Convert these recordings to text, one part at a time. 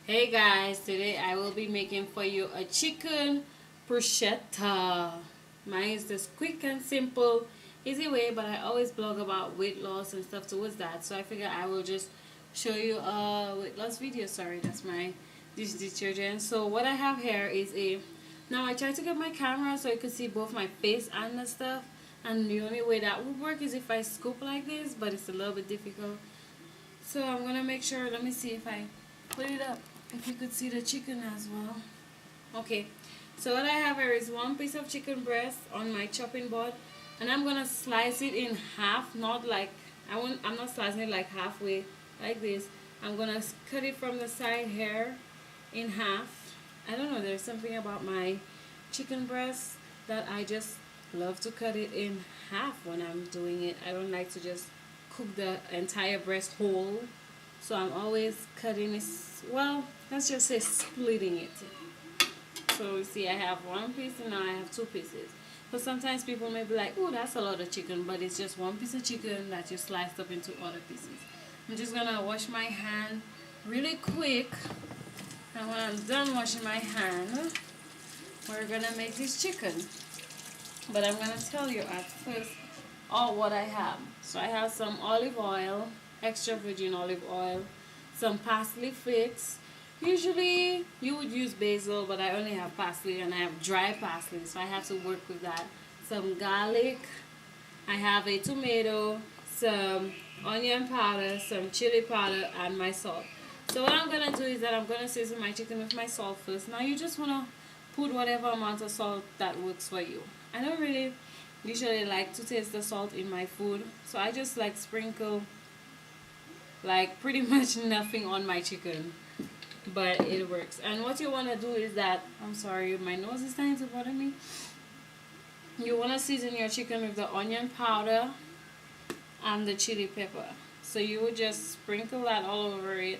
Hey guys, today I will be making for you a chicken bruschetta. Mine is just quick and simple, easy way, but I always blog about weight loss and stuff towards that. So I figure I will just show you a weight loss video. Sorry, that's my dish detergent. So what I have here is now I try to get my camera so you can see both my face and the stuff. And the only way that would work is if I scoop like this, but it's a little bit difficult. So I'm gonna make sure, let me see if I put it up, if you could see the chicken as well. Okay, so what I have here is one piece of chicken breast on my chopping board, and I'm gonna slice it in half, not like, I'm not slicing it like halfway like this. I'm gonna cut it from the side here in half. I don't know, there's something about my chicken breast that I just love to cut it in half when I'm doing it. I don't like to just cook the entire breast whole, so I'm always cutting it, well, let's just say splitting it. So you see I have one piece and now I have two pieces. But sometimes people may be like, oh, that's a lot of chicken, but it's just one piece of chicken that you sliced up into other pieces. I'm just gonna wash my hand really quick, and when I'm done washing my hand, we're gonna make this chicken. But I'm gonna tell you at first all what I have. So I have some olive oil, extra virgin olive oil, some parsley flakes. Usually you would use basil, but I only have parsley and I have dry parsley, so I have to work with that. Some garlic, I have a tomato, some onion powder, some chili powder, and my salt. So what I'm gonna do is that I'm gonna season my chicken with my salt first. Now you just wanna put whatever amount of salt that works for you. I don't really usually like to taste the salt in my food, so I just like sprinkle like pretty much nothing on my chicken, but it works. And what you want to do is that, I'm sorry, my nose is starting to bother me. You want to season your chicken with the onion powder and the chili pepper. So you would just sprinkle that all over it,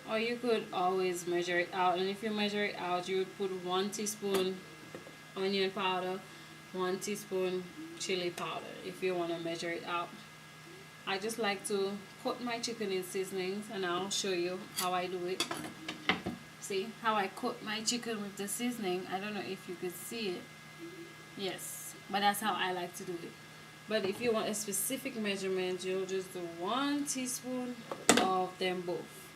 or you could always measure it out, and if you measure it out, you would put 1 teaspoon onion powder, 1 teaspoon chili powder if you want to measure it out. I just like to coat my chicken in seasonings, and I'll show you how I do it. See how I coat my chicken with the seasoning? I don't know if you could see it. Yes, but that's how I like to do it. But if you want a specific measurement, you'll just do 1 teaspoon of them both,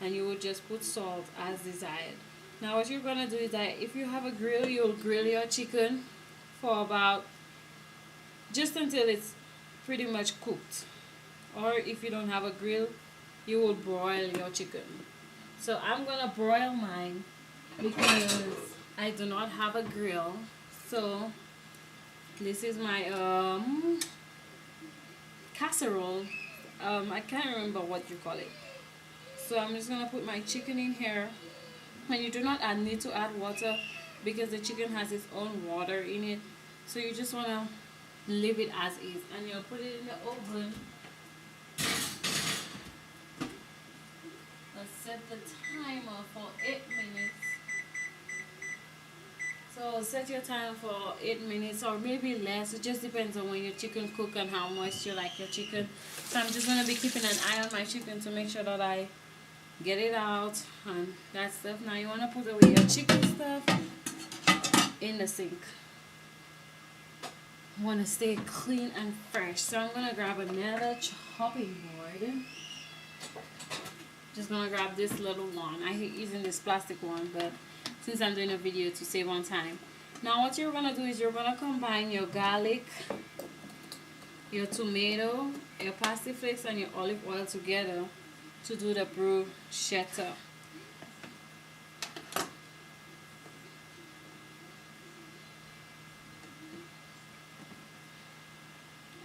and you will just put salt as desired. Now what you're gonna do is that if you have a grill, you'll grill your chicken for about, just until it's pretty much cooked. Or if you don't have a grill, you will broil your chicken. So I'm gonna broil mine because I do not have a grill. So this is my casserole. I can't remember what you call it. So I'm just gonna put my chicken in here. And you do not need to add water because the chicken has its own water in it. So you just want to leave it as is, and you'll put it in the oven. Let's set the timer for 8 minutes. So set your timer for 8 minutes or maybe less. It just depends on when your chicken cook and how moist you like your chicken. So I'm just going to be keeping an eye on my chicken to make sure that I get it out and that stuff. Now you want to put away your chicken stuff in the sink. You want to stay clean and fresh. So I'm going to grab another chopping board. Just going to grab this little one. I hate using this plastic one, but since I'm doing a video to save on time. Now what you're going to do is you're going to combine your garlic, your tomato, your parsley flakes, and your olive oil together to do the bruschetta.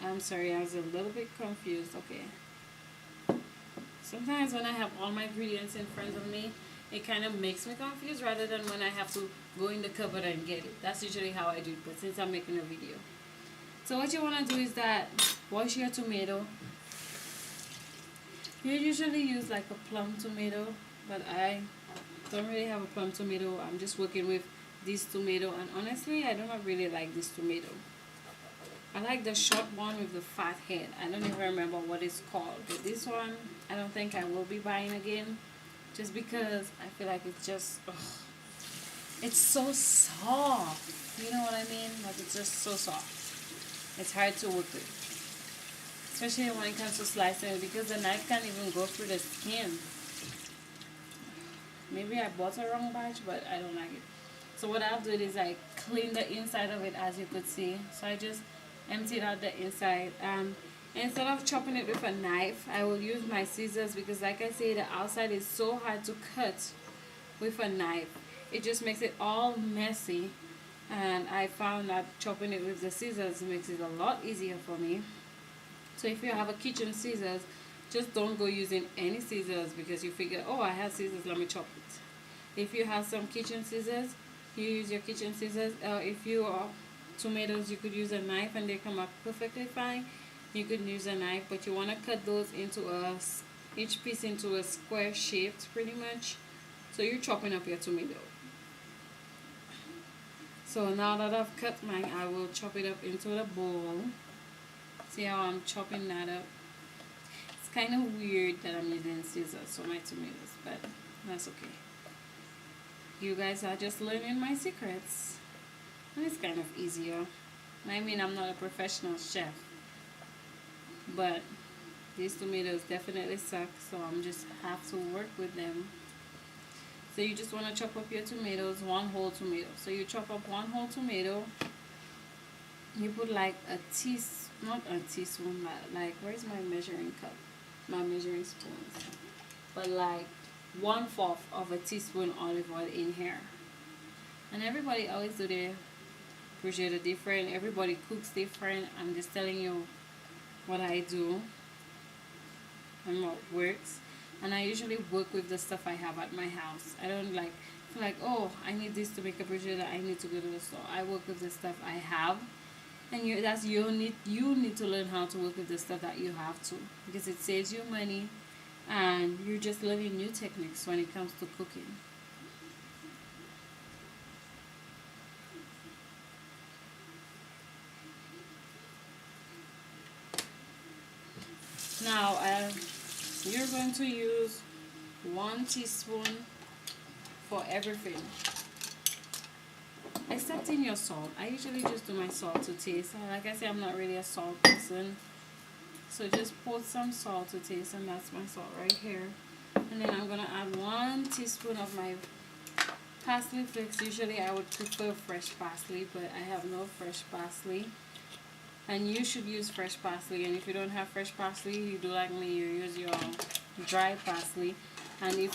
I'm sorry, I was a little bit confused. Okay. Sometimes when I have all my ingredients in front of me, it kind of makes me confused rather than when I have to go in the cupboard and get it. That's usually how I do it, but since I'm making a video. So what you want to do is that wash your tomato. You usually use like a plum tomato, but I don't really have a plum tomato. I'm just working with this tomato, and honestly I do not really like this tomato. I like the short one with the fat head. I don't even remember what it's called. But this one, I don't think I will be buying again. just because I feel like it's just, ugh, it's so soft. You know what I mean? Like it's just so soft. It's hard to work with. Especially when it comes to slicing it, because the knife can't even go through the skin. Maybe I bought a wrong batch, but I don't like it. So what I'll do is I clean the inside of it, as you could see. So I just emptied out the inside. Instead of chopping it with a knife, I will use my scissors, because like I say, the outside is so hard to cut with a knife. It just makes it all messy. And I found that chopping it with the scissors makes it a lot easier for me. So if you have a kitchen scissors, just don't go using any scissors because you figure, oh, I have scissors, let me chop it. If you have some kitchen scissors, you use your kitchen scissors. If you are tomatoes, you could use a knife and they come up perfectly fine. You could use a knife, but you want to cut those into each piece into a square shaped pretty much. So you're chopping up your tomato. So now that I've cut mine, I will chop it up into the bowl. See how I'm chopping that up? It's kind of weird that I'm using scissors for my tomatoes, but that's okay. You guys are just learning my secrets. And it's kind of easier. I mean, I'm not a professional chef, but these tomatoes definitely suck, so I'm just have to work with them. So you just want to chop up your tomatoes, one whole tomato. So you chop up one whole tomato. You put like a teaspoon, not a teaspoon, like where's my measuring cup? My measuring spoons. But like 1/4 of a teaspoon olive oil in here. And everybody always do their bruschetta different. Everybody cooks different. I'm just telling you what I do and what works. And I usually work with the stuff I have at my house. I don't like feel like, oh, I need this to make a bruschetta, I need to go to the store. I work with the stuff I have. And you need to learn how to work with the stuff that you have to, because it saves you money and you're just learning new techniques when it comes to cooking. Now you're going to use 1 teaspoon for everything, except in your salt. I usually just do my salt to taste. Like I said, I'm not really a salt person, so just put some salt to taste, and that's my salt right here. And then I'm gonna add 1 teaspoon of my parsley flakes. Usually I would prefer fresh parsley, but I have no fresh parsley, and you should use fresh parsley. And if you don't have fresh parsley, you do like me, you use your dry parsley. And if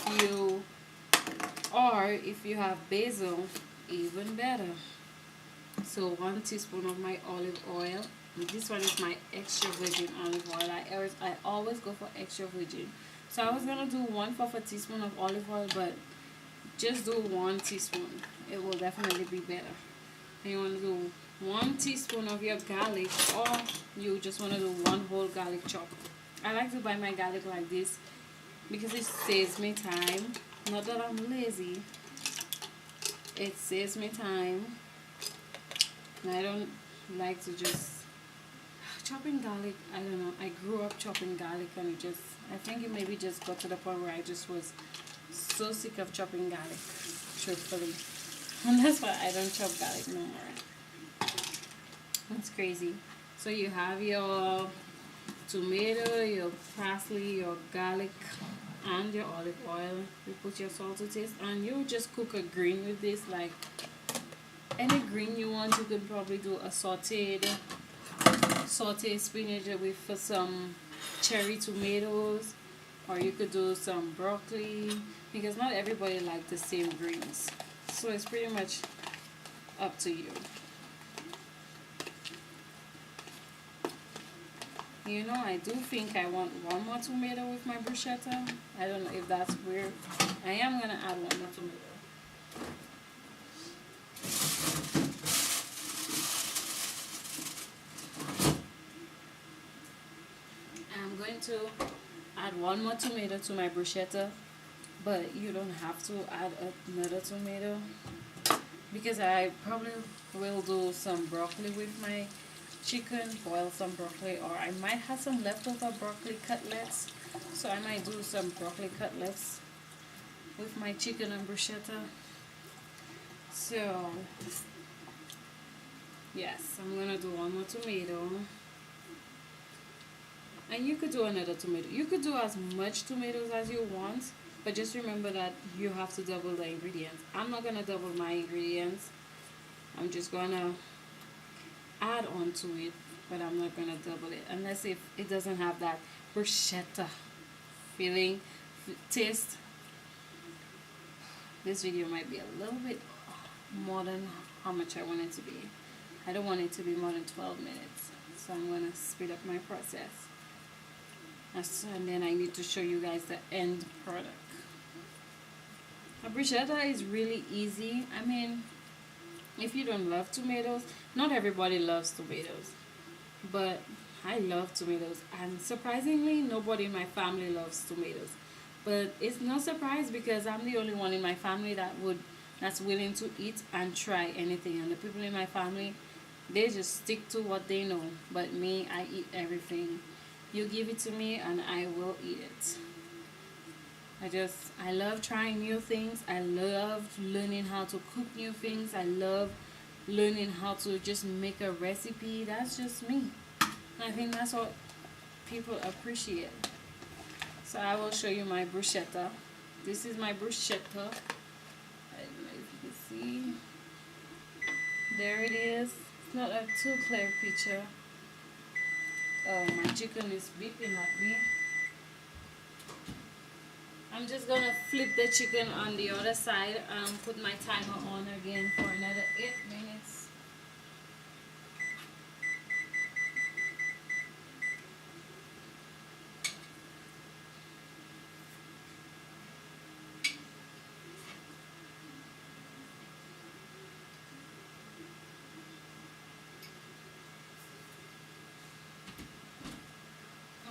you have basil, even better. So 1 teaspoon of my olive oil. This one is my extra virgin olive oil. I always go for extra virgin. So I was gonna do 1/4 a teaspoon of olive oil, but just do 1 teaspoon. It will definitely be better. And you want to do 1 teaspoon of your garlic, or you just want to do 1 whole garlic chop. I like to buy my garlic like this because it saves me time. Not that I'm lazy. It saves me time. And I don't like to just chopping garlic. I don't know. I grew up chopping garlic, and I think it maybe just got to the point where I just was so sick of chopping garlic, truthfully. And that's why I don't chop garlic no more. That's crazy. So you have your tomato, your parsley, your garlic, and your olive oil. You put your salt to taste, and you just cook a green with this. Like any green you want, you could probably do a sauteed spinach with some cherry tomatoes, or you could do some broccoli, because not everybody likes the same greens. So it's pretty much up to you. You know, I do think I want 1 more tomato with my bruschetta. I don't know if that's weird. I am going to add 1 more tomato. I'm going to add 1 more tomato to my bruschetta, but you don't have to add another tomato, because I probably will do some broccoli with my chicken, boil some broccoli, or I might have some leftover broccoli cutlets, so I might do some broccoli cutlets with my chicken and bruschetta. So yes, I'm gonna do one more tomato. And you could do another tomato. You could do as much tomatoes as you want, but just remember that you have to double the ingredients. I'm not gonna double my ingredients. I'm just gonna add on to it, but I'm not gonna double it unless if it doesn't have that bruschetta feeling, taste. This video might be a little bit more than how much I want it to be. I don't want it to be more than 12 minutes, so I'm gonna speed up my process. And then I need to show you guys the end product. A bruschetta is really easy. I mean, if you don't love tomatoes, not everybody loves tomatoes, but I love tomatoes, and surprisingly nobody in my family loves tomatoes. But it's no surprise because I'm the only one in my family that's willing to eat and try anything, and the people in my family, they just stick to what they know. But me, I eat everything. You give it to me and I will eat it. I love trying new things. I love learning how to cook new things. I love learning how to just make a recipe. That's just me. I think that's what people appreciate. So I will show you my bruschetta. This is my bruschetta. I don't know if you can see. There it is. It's not a too clear picture. Oh, my chicken is beeping at me. I'm just gonna flip the chicken on the other side and put my timer on again for another 8 minutes.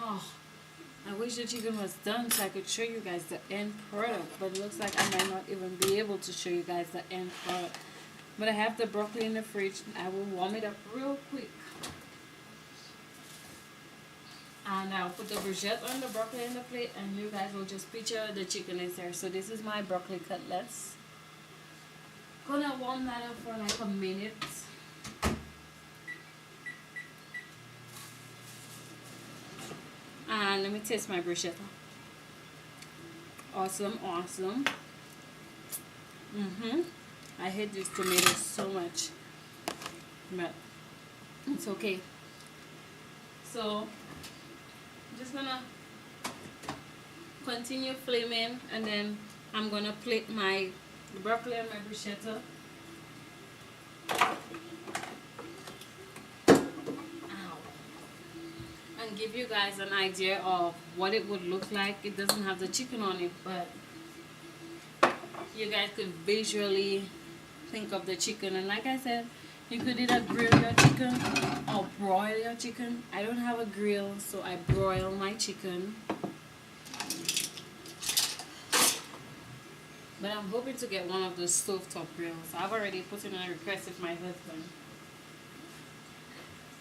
Oh, I wish the chicken was done so I could show you guys the end product, but it looks like I might not even be able to show you guys the end product. But I have the broccoli in the fridge. I will warm it up real quick. And I'll put the bruschetta on the broccoli in the plate, and you guys will just picture the chicken is there. So this is my broccoli cutlets. Gonna warm that up for like a minute. And let me taste my bruschetta. Awesome, awesome. I hate these tomatoes so much, but it's okay. So I'm just gonna continue flaming, and then I'm gonna plate my broccoli and my bruschetta. And give you guys an idea of what it would look like. It doesn't have the chicken on it, but you guys could visually think of the chicken. And like I said, you could either grill your chicken or broil your chicken. I don't have a grill, so I broil my chicken. But I'm hoping to get one of those stovetop grills. I've already put in a request with my husband.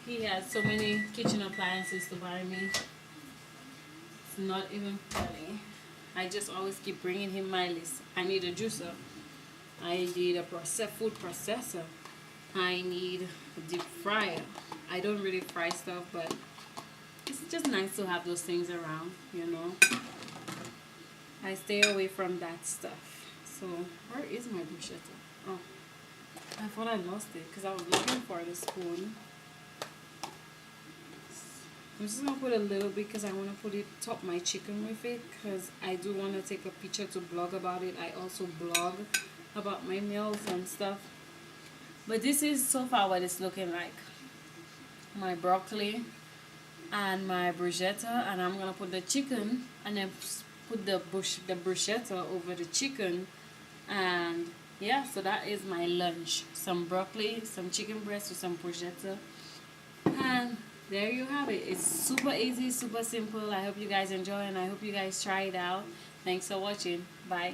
He has so many kitchen appliances to buy me. It's not even funny. I just always keep bringing him my list. I need a juicer. I need a food processor. I need a deep fryer. I don't really fry stuff, but it's just nice to have those things around, you know. I stay away from that stuff. So, where is my bruschetta? Oh, I thought I lost it because I was looking for the spoon. I'm just going to put a little bit because I want to top my chicken with it, because I do want to take a picture to blog about it. I also blog about my meals and stuff. But this is so far what it's looking like. My broccoli and my bruschetta, and I'm going to put the chicken and then put the bruschetta over the chicken. And yeah, so that is my lunch. Some broccoli, some chicken breast with some bruschetta, and there you have it. It's super easy, super simple. I hope you guys enjoy, and I hope you guys try it out. Thanks for watching. Bye.